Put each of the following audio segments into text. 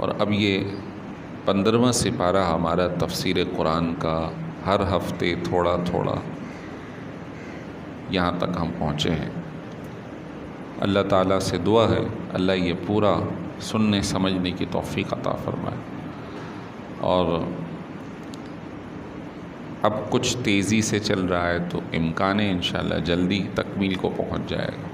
اور اب یہ 15واں سپارہ ہمارا تفسیر قرآن کا، ہر ہفتے تھوڑا تھوڑا یہاں تک ہم پہنچے ہیں۔ اللہ تعالیٰ سے دعا ہے اللہ یہ پورا سننے سمجھنے کی توفیق عطا فرمائے، اور اب کچھ تیزی سے چل رہا ہے تو امکان ہے انشاءاللہ جلدی تکمیل کو پہنچ جائے گا۔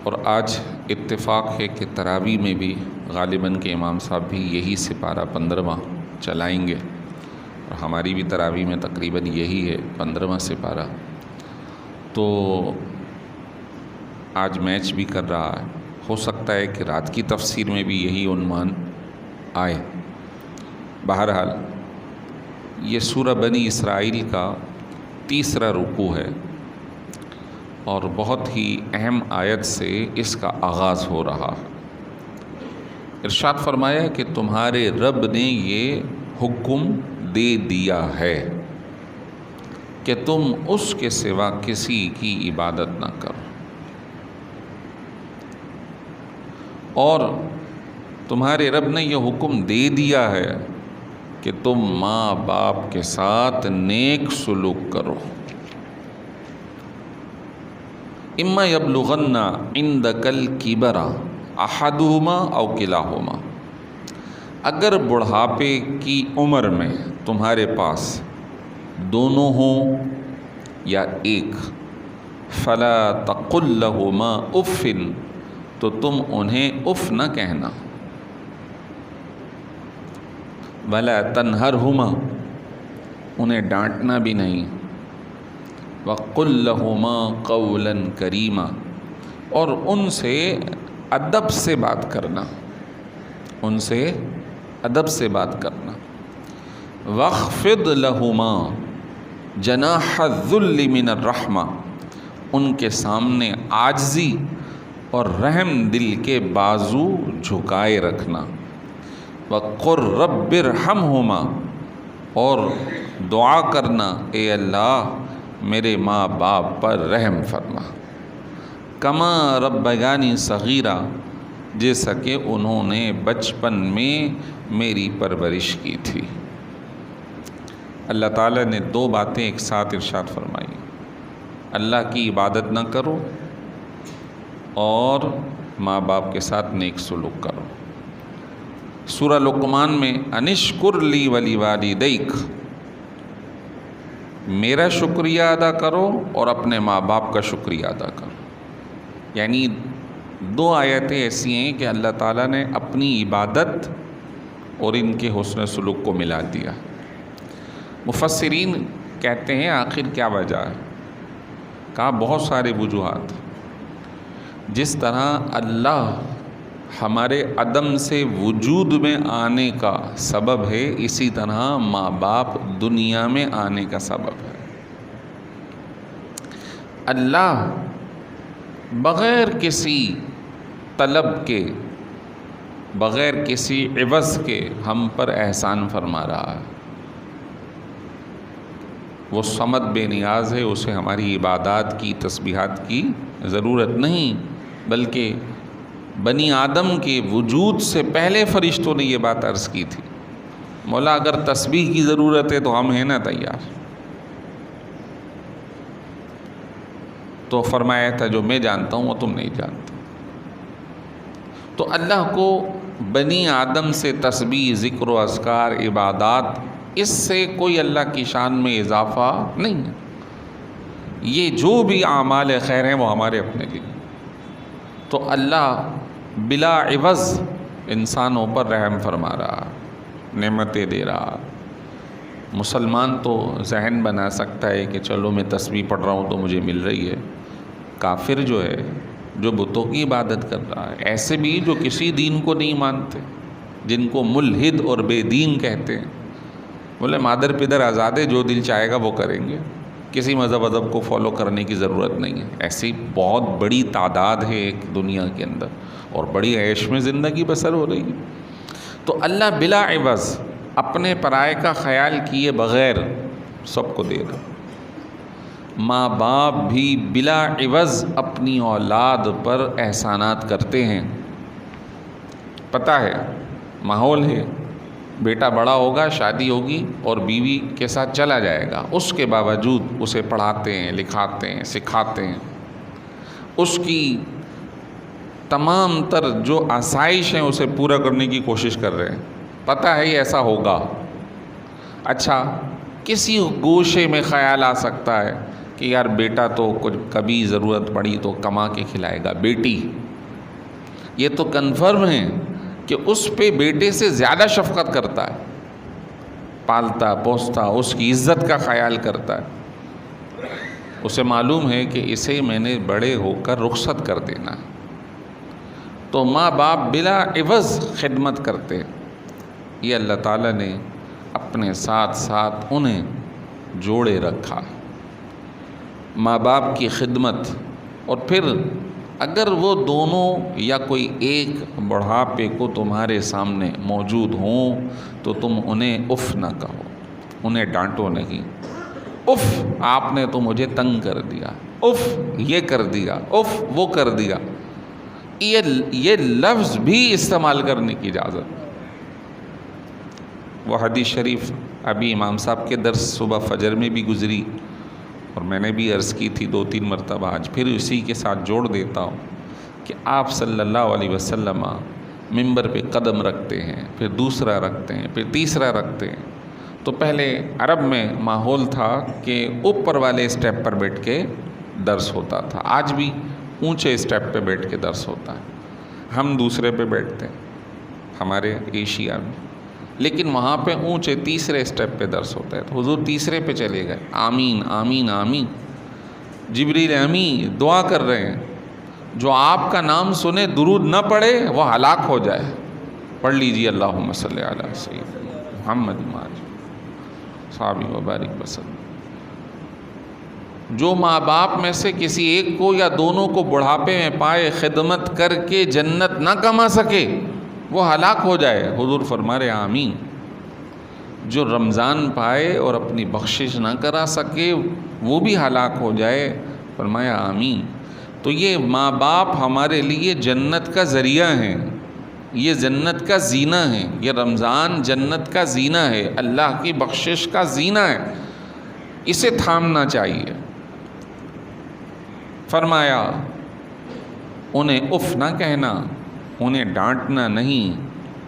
اور آج اتفاق ہے کہ تراویح میں بھی غالباً کہ امام صاحب بھی یہی سپارہ 15واں چلائیں گے، اور ہماری بھی تراویح میں تقریباً یہی ہے 15واں سپارہ۔ تو آج میچ بھی کر رہا ہے، ہو سکتا ہے کہ رات کی تفسیر میں بھی یہی عنوان آئے۔ بہرحال یہ سورہ بنی اسرائیل کا تیسرا رکوع ہے، اور بہت ہی اہم آیت سے اس کا آغاز ہو رہا ہے۔ ارشاد فرمایا کہ تمہارے رب نے یہ حکم دے دیا ہے کہ تم اس کے سوا کسی کی عبادت نہ کرو، اور تمہارے رب نے یہ حکم دے دیا ہے کہ تم ماں باپ کے ساتھ نیک سلوک کرو۔ اما یبلغن عندک الکبر احدہما او کلاہما، اگر بڑھاپے کی عمر میں تمہارے پاس دونوں ہوں یا ایک، فلا تقل لہما اف، تو تم انہیں اف نہ کہنا، ولا تنہرہما، انہیں ڈانٹنا بھی نہیں، وَقُلْ لَهُمَا قَوْلًا كَرِيمًا، اور ان سے ادب سے بات کرنا، ان سے ادب سے بات کرنا۔ وَاخْفِضْ لَهُمَا جَنَاحَ الذُّلِّ مِنَ الرَّحْمَةِ، ان کے سامنے عاجزی اور رحم دل کے بازو جھکائے رکھنا۔ وَقُلْ رَبِّ ارْحَمْهُمَا، اور دعا کرنا اے اللہ میرے ماں باپ پر رحم فرما، کما ربیانی صغیرا، جیسا کہ انہوں نے بچپن میں میری پرورش کی تھی۔ اللہ تعالیٰ نے دو باتیں ایک ساتھ ارشاد فرمائی، اللہ کی عبادت نہ کرو اور ماں باپ کے ساتھ نیک سلوک کرو۔ سورہ لقمان میں انشکر لی ولی والدیک، میرا شکریہ ادا کرو اور اپنے ماں باپ کا شکریہ ادا کرو۔ یعنی دو آیتیں ایسی ہیں کہ اللہ تعالیٰ نے اپنی عبادت اور ان کے حسن سلوک کو ملا دیا۔ مفسرین کہتے ہیں آخر کیا وجہ ہے؟ کہا بہت سارے وجوہات۔ جس طرح اللہ ہمارے عدم سے وجود میں آنے کا سبب ہے، اسی طرح ماں باپ دنیا میں آنے کا سبب ہے۔ اللہ بغیر کسی طلب کے، بغیر کسی عوض کے ہم پر احسان فرما رہا ہے۔ وہ صمد بے نیاز ہے، اسے ہماری عبادات کی، تسبیحات کی ضرورت نہیں، بلکہ بنی آدم کے وجود سے پہلے فرشتوں نے یہ بات عرض کی تھی، مولا اگر تسبیح کی ضرورت ہے تو ہم ہیں نا تیار۔ تو فرمایا تھا جو میں جانتا ہوں وہ تم نہیں جانتے۔ تو اللہ کو بنی آدم سے تسبیح، ذکر و اذکار، عبادات، اس سے کوئی اللہ کی شان میں اضافہ نہیں ہے۔ یہ جو بھی اعمال خیر ہیں وہ ہمارے اپنے لیے۔ تو اللہ بلا عوض انسانوں پر رحم فرما رہا، نعمتیں دے رہا۔ مسلمان تو ذہن بنا سکتا ہے کہ چلو میں تسبیح پڑھ رہا ہوں تو مجھے مل رہی ہے۔ کافر جو ہے، جو بتوں کی عبادت کر رہا ہے، ایسے بھی جو کسی دین کو نہیں مانتے، جن کو ملحد اور بے دین کہتے ہیں، بولے مادر پدر آزاد ہے، جو دل چاہے گا وہ کریں گے، کسی مذہب ادب کو فالو کرنے کی ضرورت نہیں ہے۔ ایسی بہت بڑی تعداد ہے ایک دنیا کے اندر، اور بڑی عیش میں زندگی بسر ہو رہی ہے۔ تو اللہ بلا عوض اپنے پرائے کا خیال کیے بغیر سب کو دے رہا۔ ماں باپ بھی بلا عوض اپنی اولاد پر احسانات کرتے ہیں. پتہ ہے ماحول ہے، بیٹا بڑا ہوگا، شادی ہوگی اور بیوی کے ساتھ چلا جائے گا، اس کے باوجود اسے پڑھاتے ہیں، لکھاتے ہیں، سکھاتے ہیں، اس کی تمام تر جو آسائش ہیں اسے پورا کرنے کی کوشش کر رہے ہیں. پتہ ہے یہ ایسا ہوگا. اچھا کسی گوشے میں خیال آ سکتا ہے کہ یار بیٹا تو کچھ کبھی ضرورت پڑی تو کما کے کھلائے گا، بیٹی یہ تو کنفرم ہے کہ اس پہ بیٹے سے زیادہ شفقت کرتا ہے، پالتا پوستا، اس کی عزت کا خیال کرتا ہے. اسے معلوم ہے کہ اسے میں نے بڑے ہو کر رخصت کر دینا ہے، تو ماں باپ بلا عوض خدمت کرتے. یہ اللہ تعالیٰ نے اپنے ساتھ ساتھ انہیں جوڑے رکھا، ماں باپ کی خدمت. اور پھر اگر وہ دونوں یا کوئی ایک بڑھاپے کو تمہارے سامنے موجود ہوں تو تم انہیں اف نہ کہو، انہیں ڈانٹو نہیں. اف آپ نے تو مجھے تنگ کر دیا، اف یہ کر دیا، اف وہ کر دیا، یہ لفظ بھی استعمال کرنے کی اجازت. وہ حدیث شریف ابھی امام صاحب کے درس صبح فجر میں بھی گزری اور میں نے بھی عرض کی تھی 2-3 مرتبہ، آج پھر اسی کے ساتھ جوڑ دیتا ہوں کہ آپ صلی اللہ علیہ وسلم ممبر پہ قدم رکھتے ہیں، پھر دوسرا رکھتے ہیں، پھر تیسرا رکھتے ہیں. تو پہلے عرب میں ماحول تھا کہ اوپر والے اسٹیپ پر بیٹھ کے درس ہوتا تھا، آج بھی اونچے اسٹیپ پہ بیٹھ کے درس ہوتا ہے. ہم دوسرے پہ بیٹھتے ہیں ہمارے ایشیا میں، لیکن وہاں پہ اونچے تیسرے اسٹیپ پہ درس ہوتا ہے. تو حضور تیسرے پہ چلے گئے، آمین آمین آمین. جبریل امین دعا کر رہے ہیں، جو آپ کا نام سنے درود نہ پڑھے وہ ہلاک ہو جائے. پڑھ لیجیے اللہم صلی علی سیدنا محمد صحابی وبارک وسلم. جو ماں باپ میں سے کسی ایک کو یا دونوں کو بڑھاپے میں پائے خدمت کر کے جنت نہ کما سکے وہ ہلاک ہو جائے. حضور فرما رہے آمین. جو رمضان پائے اور اپنی بخشش نہ کرا سکے وہ بھی ہلاک ہو جائے، فرمایا آمین. تو یہ ماں باپ ہمارے لیے جنت کا ذریعہ ہیں، یہ جنت کا زینہ ہے. یہ رمضان جنت کا زینہ ہے، اللہ کی بخشش کا زینہ ہے، اسے تھامنا چاہیے. فرمایا انہیں اف نہ کہنا، انہیں ڈانٹنا نہیں،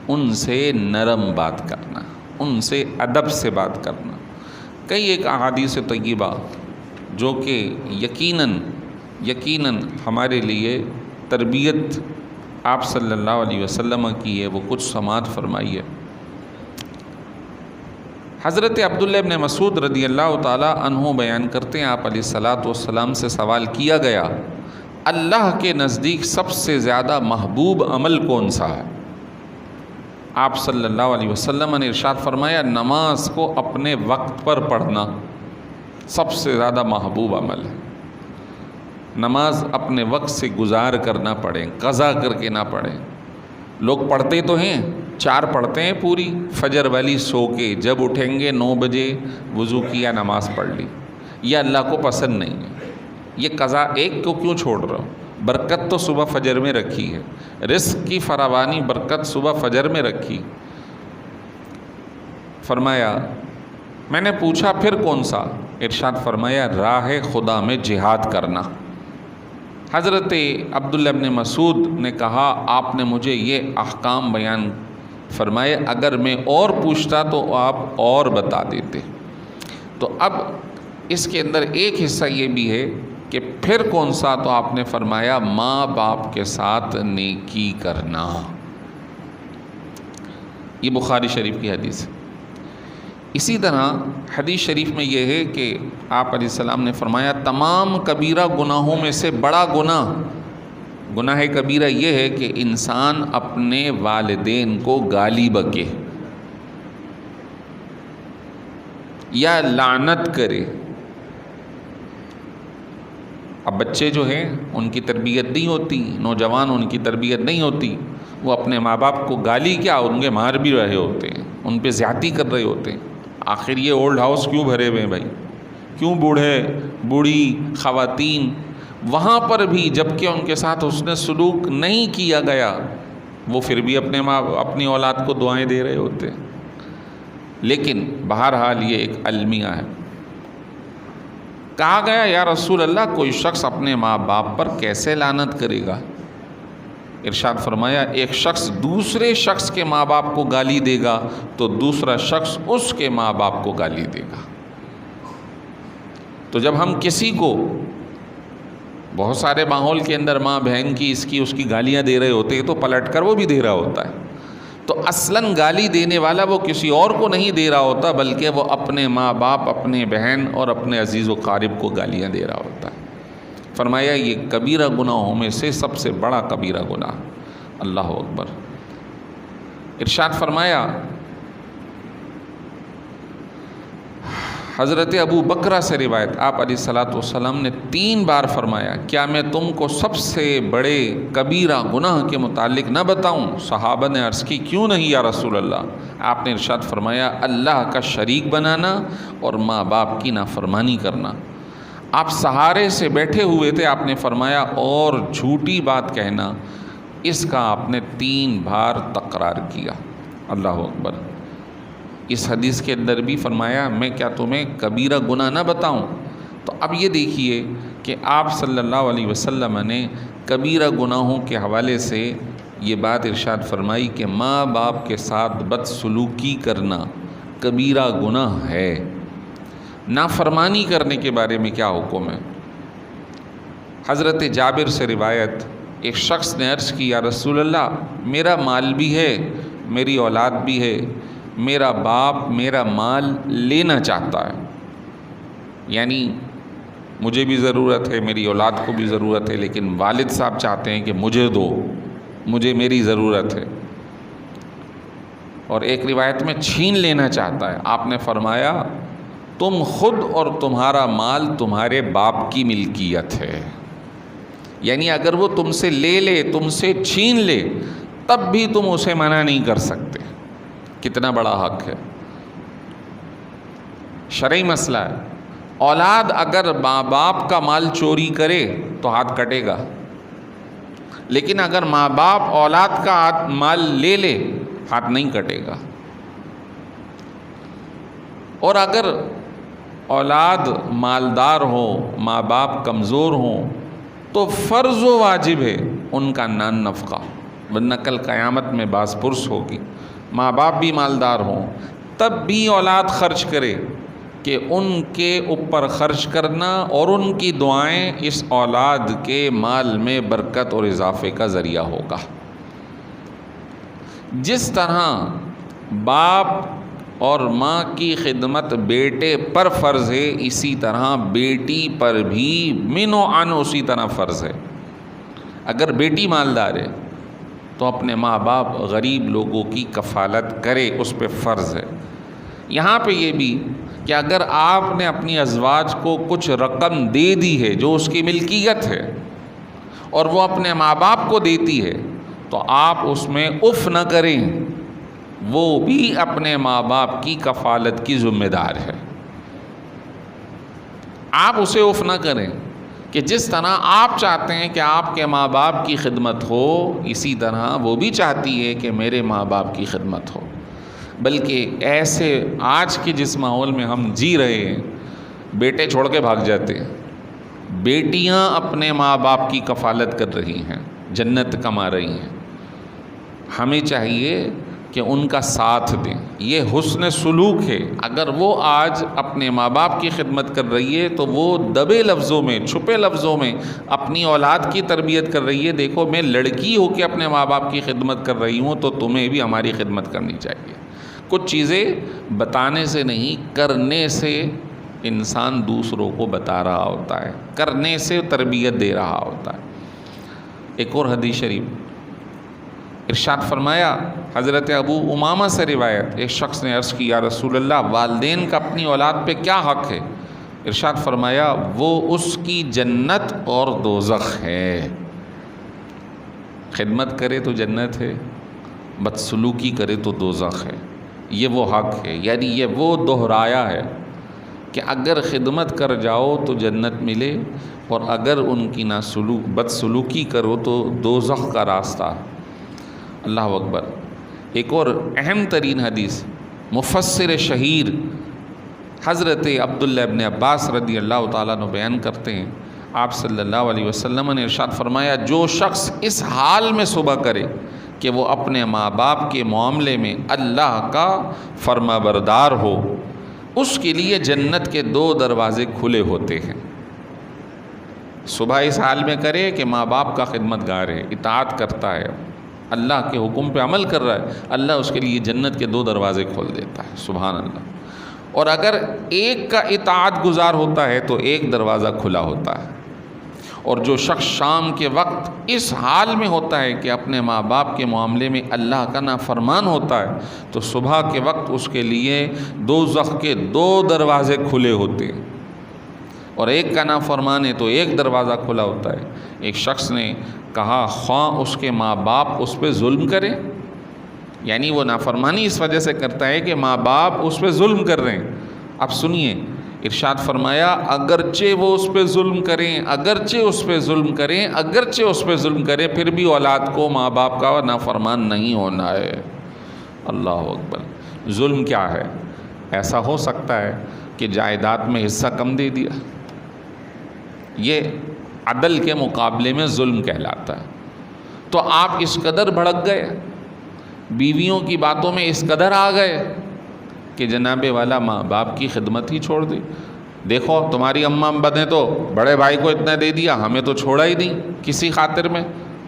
ان سے نرم بات کرنا، ان سے ادب سے بات کرنا. کئی ایک احادیث طیبہ جو کہ یقیناً ہمارے لیے تربیت آپ صلی اللہ علیہ وسلم کی ہے، وہ کچھ سماعت فرمائیے. حضرت عبداللہ ابن مسعود رضی اللہ تعالیٰ عنہ بیان کرتے ہیں، آپ علیہ الصلاۃ والسلام سے سوال کیا گیا اللہ کے نزدیک سب سے زیادہ محبوب عمل کون سا ہے؟ آپ صلی اللہ علیہ وسلم نے ارشاد فرمایا نماز کو اپنے وقت پر پڑھنا سب سے زیادہ محبوب عمل ہے. نماز اپنے وقت سے گزار کر نہ پڑھیں، قضا کر کے نہ پڑھیں. لوگ پڑھتے تو ہیں، 4 پڑھتے ہیں پوری، فجر والی سو کے، جب اٹھیں گے 9 بجے وضو کیا نماز پڑھ لی. یہ اللہ کو پسند نہیں ہے. یہ قضا ایک کو کیوں چھوڑ رہا ہوں؟ برکت تو صبح فجر میں رکھی ہے، رزق کی فراوانی برکت صبح فجر میں رکھی. فرمایا میں نے پوچھا پھر کون سا؟ ارشاد فرمایا راہ خدا میں جہاد کرنا. حضرت عبداللہ ابن مسعود نے کہا آپ نے مجھے یہ احکام بیان فرمائے، اگر میں اور پوچھتا تو آپ اور بتا دیتے. تو اب اس کے اندر ایک حصہ یہ بھی ہے کہ پھر کون سا؟ تو آپ نے فرمایا ماں باپ کے ساتھ نیکی کرنا. یہ بخاری شریف کی حدیث ہے. اسی طرح حدیث شریف میں یہ ہے کہ آپ علیہ السلام نے فرمایا تمام کبیرہ گناہوں میں سے بڑا گناہ کبیرہ یہ ہے کہ انسان اپنے والدین کو گالی بکے یا لعنت کرے. اب بچے جو ہیں ان کی تربیت نہیں ہوتی، نوجوان ان کی تربیت نہیں ہوتی، وہ اپنے ماں باپ کو گالی کیا ان کے مار بھی رہے ہوتے ہیں، ان پہ زیادتی کر رہے ہوتے ہیں. آخر یہ اولڈ ہاؤس کیوں بھرے ہوئے ہیں بھائی؟ کیوں بوڑھے بوڑھی خواتین، وہاں پر بھی جب کہ ان کے ساتھ حسن سلوک نہیں کیا گیا، وہ پھر بھی اپنی اولاد کو دعائیں دے رہے ہوتے. لیکن بہرحال یہ ایک المیہ ہے. کہا گیا یا رسول اللہ کوئی شخص اپنے ماں باپ پر کیسے لعنت کرے گا؟ ارشاد فرمایا ایک شخص دوسرے شخص کے ماں باپ کو گالی دے گا تو دوسرا شخص اس کے ماں باپ کو گالی دے گا. تو جب ہم کسی کو بہت سارے ماحول کے اندر ماں بہن کی اس کی گالیاں دے رہے ہوتے ہیں تو پلٹ کر وہ بھی دے رہا ہوتا ہے. تو اصلاً گالی دینے والا وہ کسی اور کو نہیں دے رہا ہوتا بلکہ وہ اپنے ماں باپ، اپنے بہن اور اپنے عزیز و قارب کو گالیاں دے رہا ہوتا ہے. فرمایا یہ کبیرہ گناہوں میں سے سب سے بڑا کبیرہ گناہ. اللہ اکبر. ارشاد فرمایا حضرت ابو بکرہ سے روایت، آپ علیہ الصلوۃ والسلام نے 3 بار فرمایا کیا میں تم کو سب سے بڑے کبیرہ گناہ کے متعلق نہ بتاؤں؟ صحابہ نے عرض کی کیوں نہیں یا رسول اللہ؟ آپ نے ارشاد فرمایا اللہ کا شریک بنانا اور ماں باپ کی نافرمانی کرنا. آپ سہارے سے بیٹھے ہوئے تھے، آپ نے فرمایا اور جھوٹی بات کہنا. اس کا آپ نے 3 بار تکرار کیا. اللہ اکبر. اس حدیث کے اندر بھی فرمایا میں کیا تمہیں کبیرہ گناہ نہ بتاؤں؟ تو اب یہ دیکھیے کہ آپ صلی اللہ علیہ وسلم نے کبیرہ گناہوں کے حوالے سے یہ بات ارشاد فرمائی کہ ماں باپ کے ساتھ بدسلوکی کرنا کبیرہ گناہ ہے. نافرمانی کرنے کے بارے میں کیا حکم ہے؟ حضرت جابر سے روایت، ایک شخص نے عرض کی یا رسول اللہ میرا مال بھی ہے، میری اولاد بھی ہے، میرا باپ میرا مال لینا چاہتا ہے، یعنی مجھے بھی ضرورت ہے، میری اولاد کو بھی ضرورت ہے، لیکن والد صاحب چاہتے ہیں کہ مجھے دو، مجھے میری ضرورت ہے. اور ایک روایت میں چھین لینا چاہتا ہے. آپ نے فرمایا تم خود اور تمہارا مال تمہارے باپ کی ملکیت ہے، یعنی اگر وہ تم سے لے لے، تم سے چھین لے، تب بھی تم اسے منع نہیں کر سکتے. کتنا بڑا حق ہے. شرعی مسئلہ ہے. اولاد اگر ماں باپ کا مال چوری کرے تو ہاتھ کٹے گا، لیکن اگر ماں باپ اولاد کا مال لے لے ہاتھ نہیں کٹے گا. اور اگر اولاد مالدار ہو، ماں باپ کمزور ہوں تو فرض و واجب ہے ان کا نان نفقہ، ورنہ کل قیامت میں باز پرس ہوگی. ماں باپ بھی مالدار ہوں تب بھی اولاد خرچ کرے کہ ان کے اوپر خرچ کرنا اور ان کی دعائیں اس اولاد کے مال میں برکت اور اضافے کا ذریعہ ہوگا. جس طرح باپ اور ماں کی خدمت بیٹے پر فرض ہے، اسی طرح بیٹی پر بھی من و عن اسی طرح فرض ہے. اگر بیٹی مالدار ہے تو اپنے ماں باپ غریب لوگوں کی کفالت کرے، اس پہ فرض ہے. یہاں پہ یہ بھی کہ اگر آپ نے اپنی ازواج کو کچھ رقم دے دی ہے جو اس کی ملکیت ہے اور وہ اپنے ماں باپ کو دیتی ہے تو آپ اس میں اف نہ کریں، وہ بھی اپنے ماں باپ کی کفالت کی ذمہ دار ہے. آپ اسے اف نہ کریں کہ جس طرح آپ چاہتے ہیں کہ آپ کے ماں باپ کی خدمت ہو، اسی طرح وہ بھی چاہتی ہے کہ میرے ماں باپ کی خدمت ہو. بلکہ ایسے آج کے جس ماحول میں ہم جی رہے ہیں، بیٹے چھوڑ کے بھاگ جاتے ہیں، بیٹیاں اپنے ماں باپ کی کفالت کر رہی ہیں، جنت کما رہی ہیں. ہمیں چاہیے کہ ان کا ساتھ دیں. یہ حسن سلوک ہے. اگر وہ آج اپنے ماں باپ کی خدمت کر رہی ہے تو وہ دبے لفظوں میں، چھپے لفظوں میں اپنی اولاد کی تربیت کر رہی ہے. دیکھو میں لڑکی ہو کے اپنے ماں باپ کی خدمت کر رہی ہوں تو تمہیں بھی ہماری خدمت کرنی چاہیے. کچھ چیزیں بتانے سے نہیں، کرنے سے انسان دوسروں کو بتا رہا ہوتا ہے، کرنے سے تربیت دے رہا ہوتا ہے. ایک اور حدیث شریف ارشاد فرمایا، حضرت ابو امامہ سے روایت، ایک شخص نے عرض کی یا رسول اللہ والدین کا اپنی اولاد پہ کیا حق ہے؟ ارشاد فرمایا وہ اس کی جنت اور دوزخ ہے. خدمت کرے تو جنت ہے، بدسلوکی کرے تو دوزخ ہے. یہ وہ حق ہے، یعنی یہ وہ دہرایا ہے. کہ اگر خدمت کر جاؤ تو جنت ملے، اور اگر ان کی بدسلوکی کرو تو دوزخ کا راستہ۔ اللہ اکبر۔ ایک اور اہم ترین حدیث مفسر شہیر حضرت عبداللہ ابن عباس رضی اللہ تعالیٰ عنہ بیان کرتے ہیں، آپ صلی اللہ علیہ وسلم نے ارشاد فرمایا، جو شخص اس حال میں صبح کرے کہ وہ اپنے ماں باپ کے معاملے میں اللہ کا فرما بردار ہو، اس کے لیے جنت کے 2 دروازے کھلے ہوتے ہیں۔ صبح اس حال میں کرے کہ ماں باپ کا خدمت گار ہے، اطاعت کرتا ہے، اللہ کے حکم پہ عمل کر رہا ہے، اللہ اس کے لیے جنت کے 2 دروازے کھول دیتا ہے۔ سبحان اللہ۔ اور اگر ایک کا اطاعت گزار ہوتا ہے تو 1 دروازہ کھلا ہوتا ہے۔ اور جو شخص شام کے وقت اس حال میں ہوتا ہے کہ اپنے ماں باپ کے معاملے میں اللہ کا نافرمان ہوتا ہے تو صبح کے وقت اس کے لیے دوزخ کے 2 دروازے کھلے ہوتے ہیں، اور ایک کا نافرمان ہے تو 1 دروازہ کھلا ہوتا ہے۔ ایک شخص نے کہا، خواہ اس کے ماں باپ اس پہ ظلم کرے، یعنی وہ نافرمانی اس وجہ سے کرتا ہے کہ ماں باپ اس پہ ظلم کر رہے ہیں۔ اب سنیے، ارشاد فرمایا، اگرچہ وہ اس پہ ظلم کریں، اگرچہ اس پہ ظلم کریں، اگرچہ اس پہ ظلم کریں، پھر بھی اولاد کو ماں باپ کا نافرمان نہیں ہونا ہے۔ اللہ اکبر۔ ظلم کیا ہے؟ ایسا ہو سکتا ہے کہ جائیداد میں حصہ کم دے دیا، یہ عدل کے مقابلے میں ظلم کہلاتا ہے۔ تو آپ اس قدر بھڑک گئے، بیویوں کی باتوں میں اس قدر آ گئے کہ جناب والا ماں باپ کی خدمت ہی چھوڑ دی۔ دیکھو تمہاری اماں ابا نے تو بڑے بھائی کو اتنا دے دیا، ہمیں تو چھوڑا ہی نہیں کسی خاطر میں،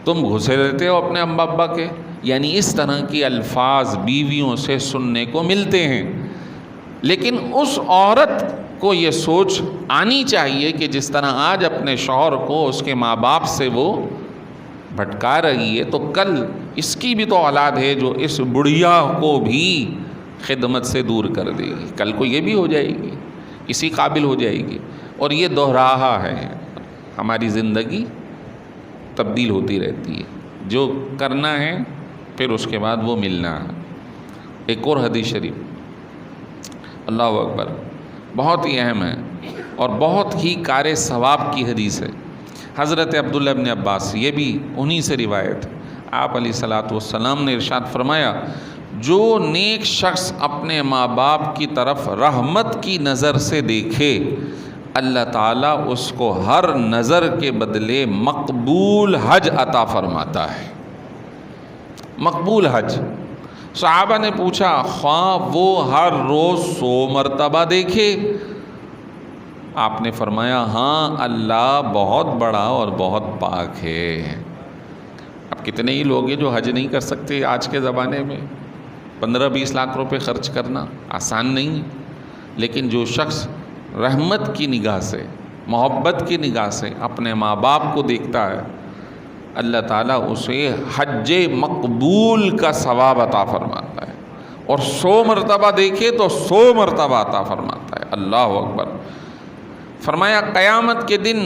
تم گھسے رہتے ہو اپنے اماں ابا کے۔ یعنی اس طرح کے الفاظ بیویوں سے سننے کو ملتے ہیں۔ لیکن اس عورت کو یہ سوچ آنی چاہیے کہ جس طرح آج اپنے شوہر کو اس کے ماں باپ سے وہ بھٹکا رہی ہے، تو کل اس کی بھی تو اولاد ہے جو اس بڑھیا کو بھی خدمت سے دور کر دے گی، کل کو یہ بھی ہو جائے گی، اسی قابل ہو جائے گی۔ اور یہ دوہراہا ہے، ہماری زندگی تبدیل ہوتی رہتی ہے، جو کرنا ہے پھر اس کے بعد وہ ملنا ہے۔ ایک اور حدیث شریف، اللہ اکبر، بہت ہی اہم ہے اور بہت ہی کار ثواب کی حدیث ہے۔ حضرت عبداللہ ابن عباس، یہ بھی انہی سے روایت ہے، آپ علیہ الصلوۃ والسلام نے ارشاد فرمایا، جو نیک شخص اپنے ماں باپ کی طرف رحمت کی نظر سے دیکھے، اللہ تعالیٰ اس کو ہر نظر کے بدلے مقبول حج عطا فرماتا ہے۔ مقبول حج۔ صحابہ نے پوچھا، خواہ وہ ہر روز 100 مرتبہ دیکھے؟ آپ نے فرمایا، ہاں، اللہ بہت بڑا اور بہت پاک ہے۔ اب کتنے ہی لوگ ہیں جو حج نہیں کر سکتے آج کے زمانے میں، 15-20 لاکھ روپے خرچ کرنا آسان نہیں ہے۔ لیکن جو شخص رحمت کی نگاہ سے، محبت کی نگاہ سے اپنے ماں باپ کو دیکھتا ہے، اللہ تعالیٰ اسے حج مقبول کا ثواب عطا فرماتا ہے، اور 100 مرتبہ دیکھے تو 100 مرتبہ عطا فرماتا ہے۔ اللہ اکبر۔ فرمایا، قیامت کے دن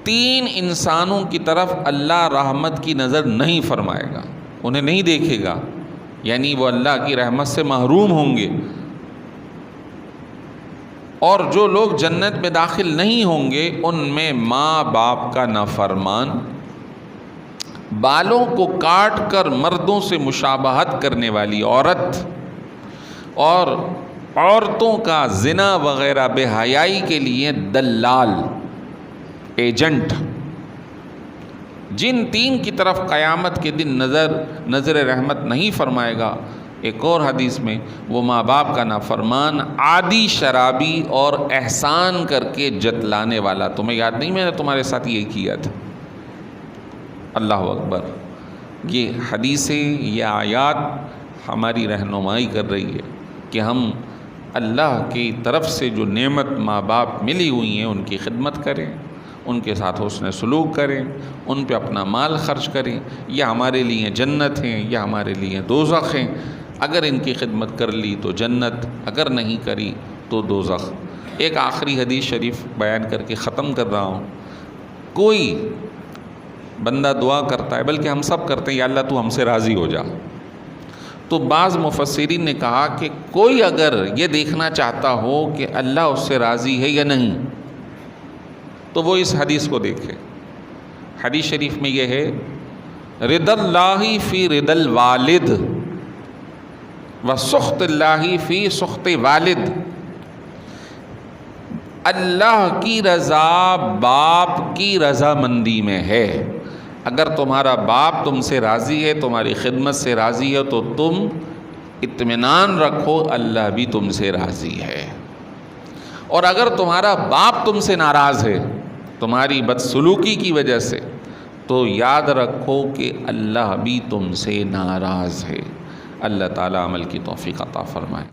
3 انسانوں کی طرف اللہ رحمت کی نظر نہیں فرمائے گا، انہیں نہیں دیکھے گا، یعنی وہ اللہ کی رحمت سے محروم ہوں گے۔ اور جو لوگ جنت میں داخل نہیں ہوں گے ان میں ماں باپ کا نافرمان، بالوں کو کاٹ کر مردوں سے مشابہت کرنے والی عورت، اور عورتوں کا زنا وغیرہ بے حیائی کے لیے دلال، ایجنٹ، جن 3 کی طرف قیامت کے دن نظر رحمت نہیں فرمائے گا۔ ایک اور حدیث میں، وہ ماں باپ کا نافرمان، عادی شرابی اور احسان کر کے جتلانے والا۔ تمہیں یاد نہیں میں نے تمہارے ساتھ یہ کیا تھا؟ اللہ اکبر۔ یہ حدیثیں، یہ آیات ہماری رہنمائی کر رہی ہے کہ ہم اللہ کی طرف سے جو نعمت ماں باپ ملی ہوئی ہیں ان کی خدمت کریں، ان کے ساتھ حسن سلوک کریں، ان پہ اپنا مال خرچ کریں۔ یہ ہمارے لیے جنت ہیں، یہ ہمارے لیے دوزخ ہیں۔ اگر ان کی خدمت کر لی تو جنت، اگر نہیں کری تو دوزخ۔ ایک آخری حدیث شریف بیان کر کے ختم کر رہا ہوں۔ کوئی بندہ دعا کرتا ہے، بلکہ ہم سب کرتے ہیں، یا اللہ تو ہم سے راضی ہو جا۔ تو بعض مفسرین نے کہا کہ کوئی اگر یہ دیکھنا چاہتا ہو کہ اللہ اس سے راضی ہے یا نہیں تو وہ اس حدیث کو دیکھے۔ حدیث شریف میں یہ ہے رضا اللہ فی رضا الوالد و سخط اللہ فی سخط والد۔ اللہ کی رضا باپ کی رضامندی میں ہے۔ اگر تمہارا باپ تم سے راضی ہے، تمہاری خدمت سے راضی ہے، تو تم اطمینان رکھو اللہ بھی تم سے راضی ہے۔ اور اگر تمہارا باپ تم سے ناراض ہے تمہاری بدسلوکی کی وجہ سے، تو یاد رکھو کہ اللہ بھی تم سے ناراض ہے۔ اللہ تعالیٰ عمل کی توفیق عطا فرمائے۔